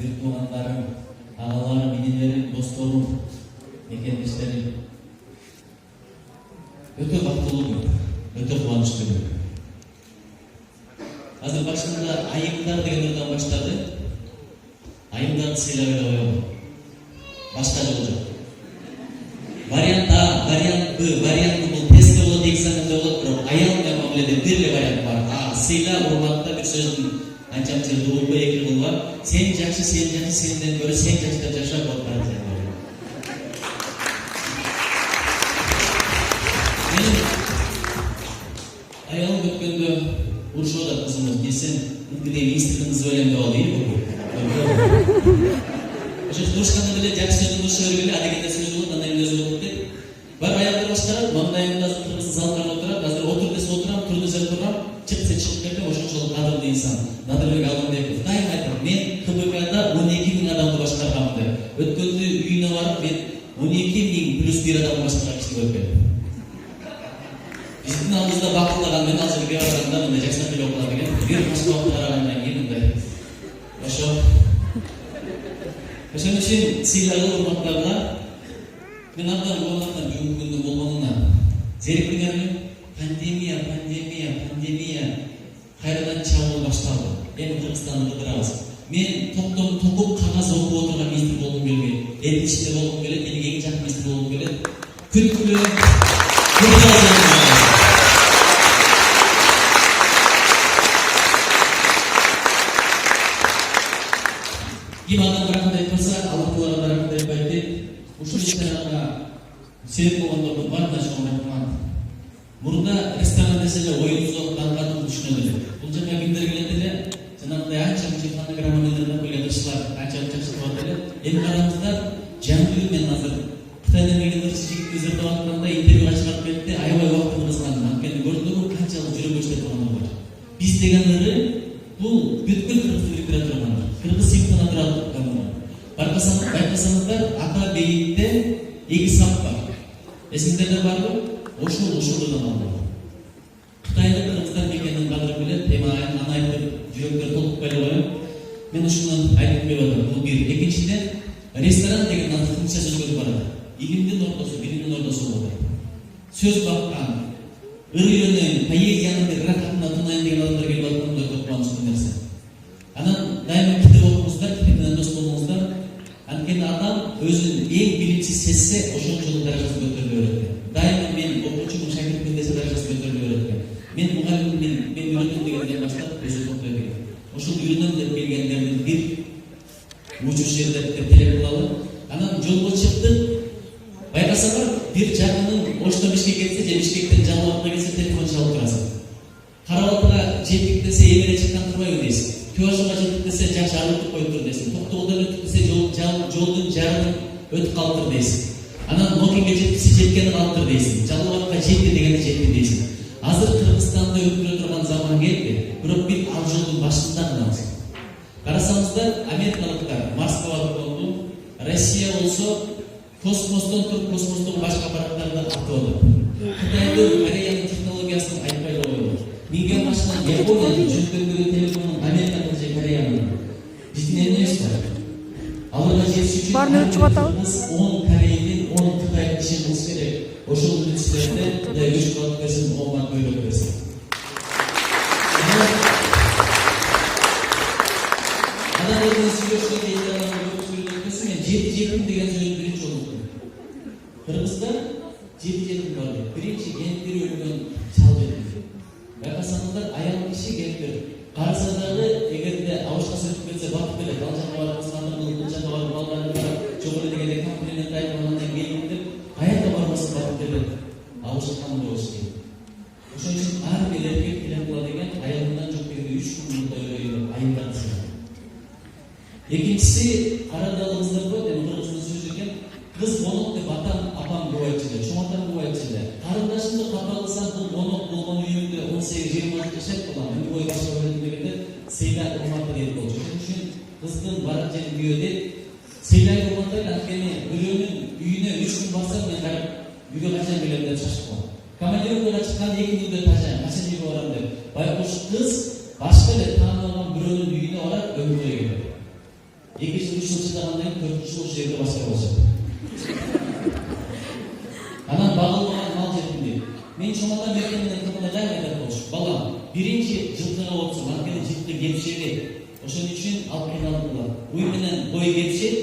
бир туугандарым, агаларым, инелерим, досторум, мекендештерим өтө бактылуу күн, өтө кубанычтуу күн. Азыр башында айымдар деген ырдан баштады. Айымдарды сыйлап эле коелу. Башка жол жок. Вариант А, вариант Б, вариант бул тестте болот, экзаменде болот, бирок аял менен мамиледе бир эле вариант бар. А, сыйла, урматта бир сөздүн анча жерде болбой эки кыл бар. Сен жакшы, сенден көрө сен жакшыда жаша болуп барат. Аялым өткөндө урушуп атат кызымыз, десем, ынтиде министрдин ойлонуп ал дейби. Ошо урушканда деле жакшы сөздүн уруша бергиле, адегенде сөз болот, андан кийин өзү болот дейт. Бар аялдар баштарат, маңдайымда кыргыз залдар отурат, азыр отур десе отурам, тур десе турам, чык десе чыгып кетем, ошончолук кадырлуу инсан. Надырбек Алмамбетов дайым айтат, мен КБКда 12 000 адамды башкаргам деп. Өткөндө үйүнө барып, мен 12 000 плюс 1 адамды башкарган киши көргөм. Биздин алдыбызда бакылдаган мен азыр келе барганда мындай жакшы эле окулат экен. Бир башка карагандан кийин мындай. Ошон үчүн сыйларга, урматтарга мен абдан кубанатам бүгүнкү күндүн болгонуна. Зериктигенмин. Пандемия кайрадан чабуул башталды. Эми Кыргызстанды кыдырабыз. Мен токтом токуп кагаз окуп отурган министр болгум келбейт. Элдин ичинде болгум келет, менин эң жакын министр болгум келет. Күткүлө ким адам рахмат айтпаса, Аллах Таалага рахмат айтпайт дейт. Ушул иштерага себеп болгондордун баарына чоң рахмат. Мурда ресторан десе эле оюнубузга катуу түшүнөт эле. Бул жака кимдер келет эле? Жанагындай анча-мынча фонограмма менен келген кызчылар анча-мынча чыгып эле. Эми караңыздар, жаңы мен азыр Кытайдан келген жигит изердеп атканда интервьюга чыгып кетти. Аябай убакытын кызганды. Анткени көрдүңүзбү канчалык жүрөгү иштеп турган бар. Биз деген ыры бул бүткүл кыргыз бириктире турган. Кыргыз симптона турган. Байкасаңыздар, ата бейитте эки сап бар. Эсиңдерде барбы? Ошол алды. Кытайда кыргыздар мекенин кадырын билет, эми аны айтып жүрөктөр толкупай эле коем. Мен ушуну айтып берип атам. Бул бир. Экинчиден, ресторан деген антыкынча сөзгө барат. Илимдин ортосу, билимдин ортосу болот. Сөз баккан, ыр үйрөнөйүн, поэзиянын бир ракатына тунайын деген адамдар келип атканда өтө кубанычтуу нерсе. Анан дайыма китеп окуңуздар, китеп менен дос болуңуздар. Анткени адам өзүн эң биринчи сезсе, ошончолук даражасы көтөрүлө берет. Дайыма мен окуучумун, шакиртмин десе даражасы көтөрүлө берет. Мен мугалиммин, мен үйрөндүм дегенден баштап өзү токтой берет. Ошол үйрөнөм деп келгендердин бир учур жерде телефон кылалы. Анан жолго чыктык. Байкасаңар, бир жакынын Оштон Бишкекке кетсе, же Бишкектен Жалал Абадка кетсе телефон чалып турасың. Карабалдыга жеттик десе, эмеле чыккан турбайбы дейсиң. Чувашууга жеттик десе, жакшы арылтып коюп тур дейсиң. Токтогулдан өтүп десе, жолдун жарымын өтүп калыптыр дейсиң. Анан Нокинге жеткиси жеткенин алыптыр дейсиң. Жалал Абадка жетти дегенде жетти дейсиң. Азыр Кыргызстанда өткөрө турган заман келди. Бирок бир ал жолдун башында калабыз. Карасаңыздар, америкалыктар Марска барып болду. Россия болсо космостон туруп космостун башка аппараттарына атып атат. Кытайдын, Кореянын технологиясын айтпай эле коелу. Миңден башкан Япониянын жүктөгөн телефонун Американын же Кореянын биздин эмнебиз бар? Аларга жетиш үчүн баарын өчүп атабы? 10 Кореянын, 10 Кытай киши кылыш керек. Ошол үчүлөрдө да 3 кат берсин, 10 кат көйрөк берсин. Адамдардын сүйлөшкөн кездеринде мен жетим деген сөздү биринчи уктум. Кыргыздар жетим бар. Биринчи кемпир өлгөн чал жетим. Байкасаңыздар, аял киши кемпир. Караса дагы эгерде абышка өтүп кетсе бакыт эле ал жака барып ысманды бул жака барып балдарын карап чогуу дегенде комплимент айтып келип деп каерге барбасын бакыт эле абышканы болуш керек. Ошон үчүн ар бир эркек билен кыла деген аялынан жок дегенде 3 күн мурда айылдан чыгат. Экинчиси, карадалыңыздарбы, эми кыргызча сөз экен, кыз монок деп апам көп айтчу эле, чоңатам көп айтчу эле. Карындашымды капа кылсаң, бул монок болгон үйүмдө 18-20 жаш жашайт балам, үн бой башка берем дегенде, сыйла урматты дейт болчу. Ошон үчүн кыздын барак жери күйөө дейт. Сыйлай урматтайлы, анткени бирөөнүн үйүнө 3 күн барсам, мен карап үйгө качан келем деп шашып калам. Командировкага чыккан 2 күндө качан үйгө барам деп. Байкуш кыз башка эле таанылган бирөөнүн үйүнө барат, өмүргө келет. Эки чыдагандан кийин 4-жыл ошол жерде башка болушат. Анан багылган мал жетимдик. Мен чоңалган мектебинен кыргында дагы айтат болчу. Балам, биринчи жылкыга отсоң, анткени жылкы кепшеги. Ошон үчүн ал кыйналдылар. Уй менен бой кепшет,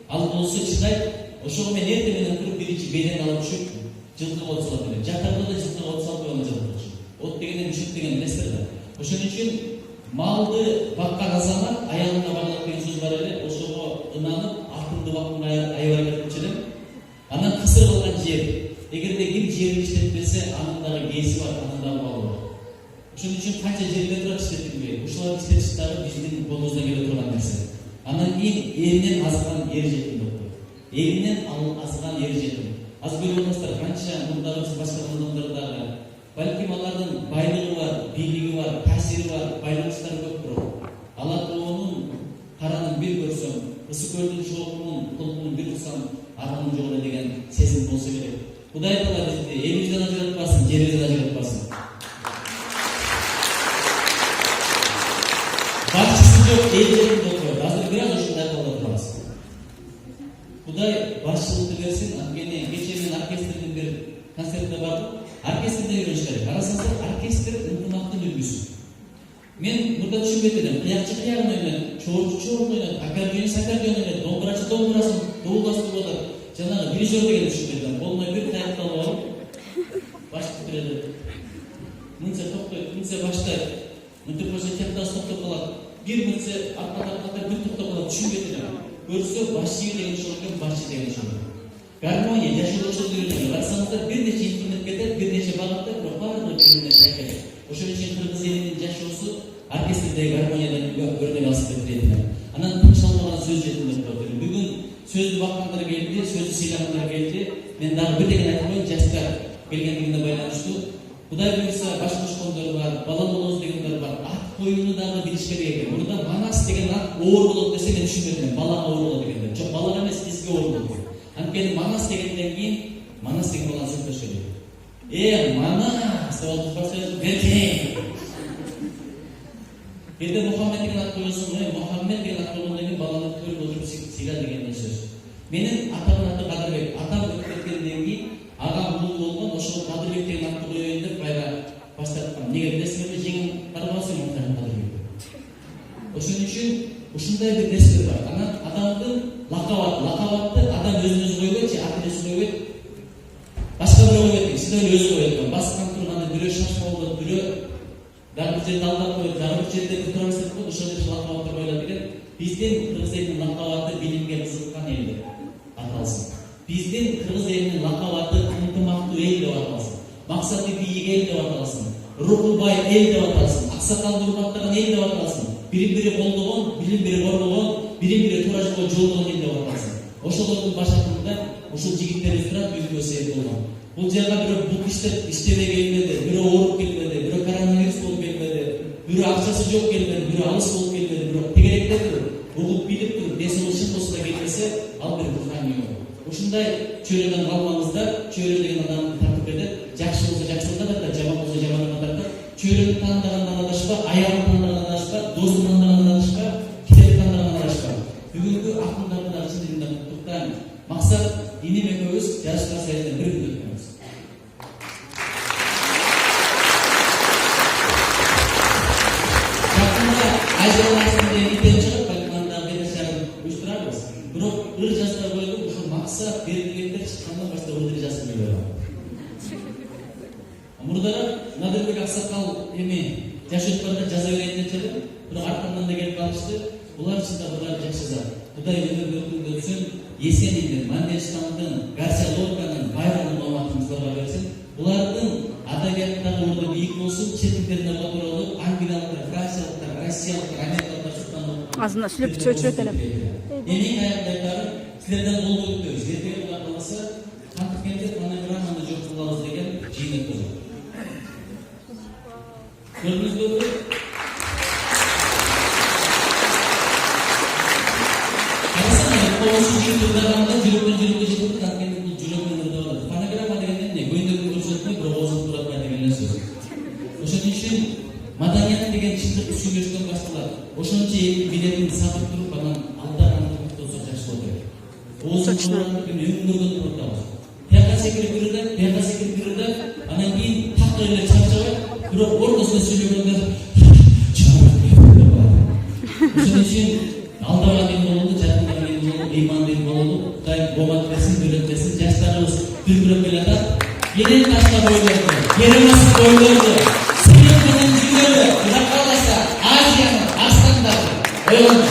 ал болсо чыдайт. Ошого мен эртең менен туруп биринчи беден алып түшүп, жылкыга отсо деп. Жатарда да жылкыга отсо алып жатат. От дегенде мüşük деген билесиздер да. Ошон үчүн малды баккан азамат аялына баглап деген сөз бар эле. Ошого ынанып, артымды бактымды аябай кетчү элем. Анан кысыр кылган жер. Эгерде ким жерин иштетпесе, анын дагы кээси бар, анын дагы малы бар. Ошон үчүн канча жерде турат иштетилбей. Ушуларды иштетиш дагы биздин колубуздан келе турган нерсе. Анан кийин элинен азган ер жетим доктор. Элинен азган ер жетим. Аз көрүп атасыздар, канча мындагы башка адамдар дагы. Балким алардын байлыгы бар, бийлиги бар, таасири бар, байланыштары көп бирок. Алатоонун каранын бир көрсөм, ысык көлдүн шоолунун толкунун бир кылсам, арманым жок эле деген сезим болсо керек. Кудай таала бизди элибизден ажыратпасын, жерибизден ажыратпасын. Башчысы жок элдердин доктор. Азыр бир аз ушундай кылып турабыз. Кудай башчылыкты берсин. Анткени кечээ мен оркестрдин бир концертине бардым. Оркестрде үйрөнүшүп, карасаңыздар, оркестр ынтымактын үлгүсү. Мен мурда түшүнбөйт элем. Кыякчы кыягын ойнойт, чоорчу чоорун ойнойт, аккордеон аккордеон ойнойт, домбурачы домбурасын дууластырып атат. Жанагы дирижер деген түшүнбөйт элем. Колуна бир таякты алып алып, башты берет. Мынча токтойт, мынча баштайт. Мынтип койсо тектас токтоп калат. Бир мынча аркада бир токтоп калат, түшүнбөйт элем. Көрсө башчы деген ошол экен, башчы деген ошол. Гармония, жашоо ошол үйрөнөт. Карасаңыздар, бир нече инструмент кетет, бир нече багытта, бирок баардыгы бири-бирине сайкеш. Ошон үчүн кыргыз элинин жашоосу оркестрдеги гармониядан өрнөк алып кетет. Анан тынчалмаган сөз жетим деп коет. Бүгүн сөздү баккандар келди, сөздү сыйлагандар келди. Мен дагы бир деген айтып коеюн, жаштар келгендигине байланыштуу. Кудай буйрса баш кошкондор бар, бала болобуз дегендер бар. Ат коюуну дагы билиш керек экен. Мурда Манас деген ат оор болот десе мен түшүнбөйм. Балага оор болот дегендер. Жок, балага эмес, бизге оор болот. Анткени Манас дегенден кийин Манас деген баланы сөздөш керек. Манас деп атып берке. Кээде Мухаммед деген ат коесуң, Мухаммед деген ат койгондон кийин баланы төрүп отуруп сыйла деген сөз. Менин атамдын аты Кадырбек. Атам өтүп кеткенден кийин агам бул болгон, ошол Кадырбек деген атты коеюн деп байга баштаткан. Неге билесиңерби, жеңим карабасың Кадырбек. Ошон үчүн ушундай бир нерсе бар. Анан адамдын лакабатты адам өзүнө койбойт, аты-жөнүн койбойт. Башка бирөө койбойт, сиз эле өзү койот. Баскан турганда бирөө шашма болот, бирөө дагы бир жерде алдап коет, дагы бир жерде бир турабыз деп коет, ошол эле лакабаттар коюлат экен. Биздин кыргыз элинин лакабаты билимге кызыккан эл деп аталсын. Биздин кыргыз элинин лакабаты ынтымактуу эл деп аталсын. Максаты бийик эл деп аталсын. Руху бай эл деп аталсын. Аксакалды урматтаган эл деп аталсын. Бири-бири колдогон, бири-бири коргогон, бири-бири туура жолго жолдогон эл деп аталсын. Ошолордун башатында ушул жигиттерибиз турат, өзгөсү эл болгон. Бул жерге бирөө бук иштебей келмеди, бирөө ооруп келмеди, бирөө коронавирус болуп келмеди, бирөө акчасы жок келмеди, бирөө алыс болуп келмеди, бирок тегеректеп туруп, угуп билип туруп, десе ол шын болсо да келмесе, ал бир руханий. Ушундай чөйрөдөн калбаңыздар. Чөйрө деген адамды тартып кетет. Жакшы болсо жакшылыктан тартат, жаман болсо жамандыктан тартат. Чөйрөнү тааныгандан адашпа, аялын тааныгандан адашпа, досун тааныгандан адашпа, китепти тааныгандан адашпа. Бүгүнкү акындарды да чын дилинен куттуктайм. Максат иним экөөбүз жашка сайын бир күн өткөнбүз. Жакында Азияларсында итен чыгып, балконда бетешарын уюштурабыз. Бирок ыр жазда коюлуп, ушул максат берилгендер чыккандан баштап ыр жазып койгон. Мурдараак Надырбек Аксакал эми жаш өткөндө жаза берейин деп эле, бирок аркамдан да келип калышты. Булар чында булар жакшы зат. Кудай өмүрүн өтсүн, Есениндин, Мандельштамдын, Гарсия Лорканын байрамын ооматыңыздарга берсин. Булардын адабияттагы орду бийик болсун, чет элдерде отурулуп, англиялыктар, франциялыктар, россиялыктар, америкалыктар сырттан азына сүлөп чөчүрөт элем. Эми аягындагылар силерден кол көтөрүбүз. Эртеге буга калса, кантип келди, фонограмманы жок кылабыз деген жыйын өткөзөт. Көрдүңүздөрбү? Koğusu jirgilerde жүрөктөн жетип аткенде бул жүрөкмөн ырдап. Фонограмма деген эмне? Көйдөккө көрсөтмөй, бирок оозун туратпай деген сөз. Ошон үчүн маданият деген чындык сүйлөштөн башталат. Ошончо элди билетин сатып туруп, анан алда аны токтосо жакшы керек. Оозун кылган өңгөргөн турат. Бияка секирип кирди, анан кийин такыр эле чарчабай, бирок ортосунда сүйлөгөндө ошон үчүн алдага кийин болду, жакынга кийин болду, ыйман кийин болду. Кайын бомат берсин, бөлөп берсин, жаштарыбыз дүркүрөп келатат. Ерен таштап ойлорду, еремас ойлорду, сыйын менен жүгөрү, Кудай кааласа, Азиянын арстандары. Ойлонду.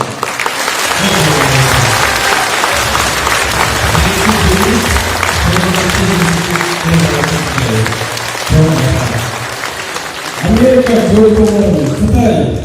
Америка, Кытай